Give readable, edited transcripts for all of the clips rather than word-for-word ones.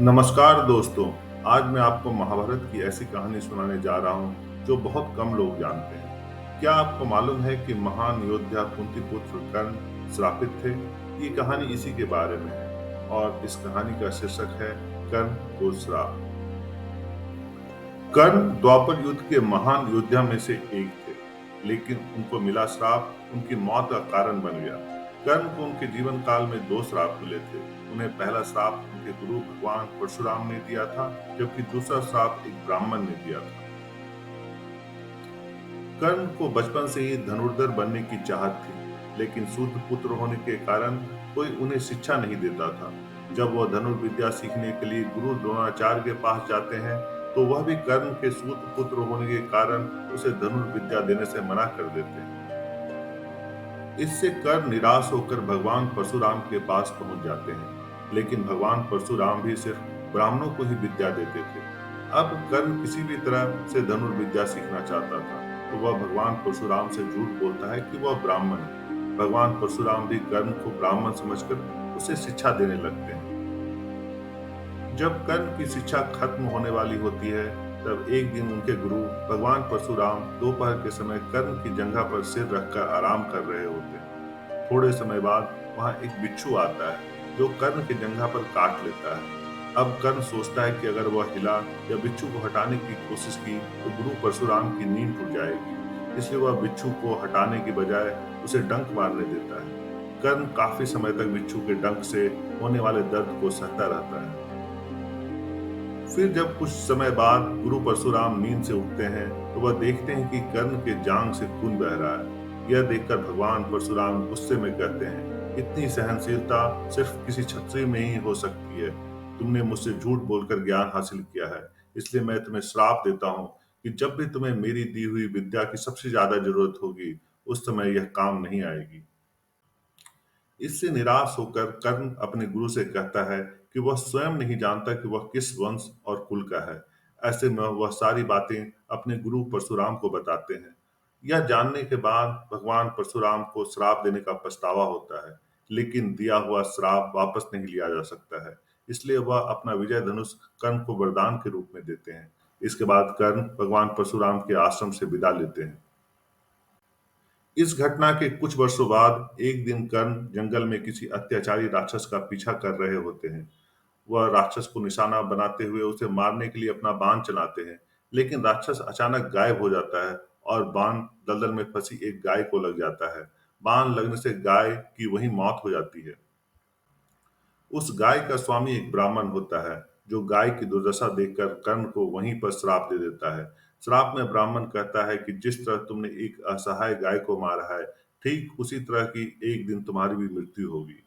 नमस्कार दोस्तों। आज मैं आपको महाभारत की ऐसी कहानी सुनाने जा रहा हूँ जो बहुत कम लोग जानते हैं। क्या आपको मालूम है कि महान योद्धा कुंती पुत्र कर्ण श्रापित थे? ये कहानी इसी के बारे में है और इस कहानी का शीर्षक है कर्ण को श्राप। कर्ण द्वापर युद्ध के महान योद्धा में से एक थे, लेकिन उनको मिला श्राप उनकी मौत का कारण बन गया। कर्ण को उनके जीवन काल में दो श्राप मिले थे। उन्हें पहला श्राप उनके गुरु भगवान परशुराम ने दिया था, जबकि दूसरा श्राप एक ब्राह्मण ने दिया था। कर्ण को बचपन से ही धनुर्धर बनने की चाहत थी, लेकिन शूद्र पुत्र होने के कारण कोई उन्हें शिक्षा नहीं देता था। जब वह धनुर्विद्या सीखने के लिए गुरु द्रोणाचार्य के पास जाते हैं, तो वह भी कर्ण के शूद्र पुत्र होने के कारण उसे धनुर्विद्या देने से मना कर देते हैं। इससे कर्ण निराश होकर भगवान परशुराम के पास पहुंच जाते हैं, लेकिन भगवान परशुराम भी सिर्फ ब्राह्मणों को ही विद्या देते थे। अब कर्ण किसी भी तरह से धनुर्विद्या सीखना चाहता था, तो वह भगवान परशुराम से झूठ बोलता है कि वह ब्राह्मण है। भगवान परशुराम भी कर्ण को ब्राह्मण समझकर उसे शिक्षा देने लगते हैं। जब कर्ण की शिक्षा खत्म होने वाली होती है, तब एक दिन उनके गुरु भगवान परशुराम दोपहर के समय कर्ण की जंघा पर सिर रखकर आराम कर रहे होते हैं। थोड़े समय बाद वहां एक बिच्छू आता है, जो कर्ण की जंघा पर काट लेता है। अब कर्ण सोचता है कि अगर वह हिला या बिच्छू को हटाने की कोशिश की, तो गुरु परशुराम की नींद टूट जाएगी। इसलिए वह बिच्छू को हटाने की बजाय उसे डंक मारने देता है। कर्ण काफी समय तक बिच्छू के डंक से होने वाले दर्द को सहता रहता है। फिर जब कुछ समय बाद गुरु परशुराम नींद से उठते हैं, तो वह देखते हैं कि कर्ण के जांघ से खून बह रहा है। यह देखकर भगवान परशुराम गुस्से में कहते हैं, इतनी सहनशीलता सिर्फ किसी क्षत्रिय में ही हो सकती है। तुमने मुझसे झूठ बोलकर ज्ञान हासिल किया है, इसलिए मैं तुम्हें श्राप देता हूँ कि जब भी तुम्हें मेरी दी हुई विद्या की सबसे ज्यादा जरूरत होगी, उस समय यह काम नहीं आएगी। इससे निराश होकर कर्ण अपने गुरु से कहता है कि वह स्वयं नहीं जानता कि वह किस वंश और कुल का है। ऐसे में वह सारी बातें अपने गुरु परशुराम को बताते हैं। यह जानने के बाद भगवान परशुराम को श्राप देने का पछतावा होता है, लेकिन दिया हुआ श्राप वापस नहीं लिया जा सकता है। इसलिए वह अपना विजय धनुष कर्ण को वरदान के रूप में देते हैं। इसके बाद कर्ण भगवान परशुराम के आश्रम से विदा लेते हैं। इस घटना के कुछ वर्षों बाद एक दिन कर्ण जंगल में किसी अत्याचारी राक्षस का पीछा कर रहे होते हैं। वह राक्षस को निशाना बनाते हुए उसे मारने के लिए अपना बाण चलाते हैं, लेकिन राक्षस अचानक गायब हो जाता है और बाण दलदल में फंसी एक गाय को लग जाता है। बाण लगने से गाय की वहीं मौत हो जाती है। उस गाय का स्वामी एक ब्राह्मण होता है, जो गाय की दुर्दशा देखकर कर्ण को वहीं पर श्राप दे देता है। श्राप में ब्राह्मण कहता है कि जिस तरह तुमने एक असहाय गाय को मारा है, ठीक उसी तरह की एक दिन तुम्हारी भी मृत्यु होगी।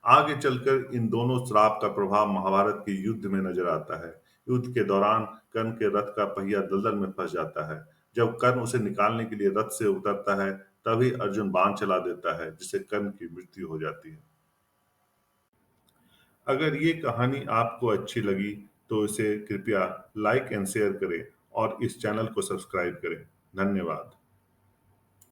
आगे चलकर इन दोनों श्राप का प्रभाव महाभारत के युद्ध में नजर आता है। युद्ध के दौरान कर्ण के रथ का पहिया दलदल में फंस जाता है। जब कर्ण उसे निकालने के लिए रथ से उतरता है, तभी अर्जुन बाण चला देता है, जिससे कर्ण की मृत्यु हो जाती है। अगर ये कहानी आपको अच्छी लगी, तो इसे कृपया लाइक एंड शेयर करें और इस चैनल को सब्सक्राइब करें। धन्यवाद।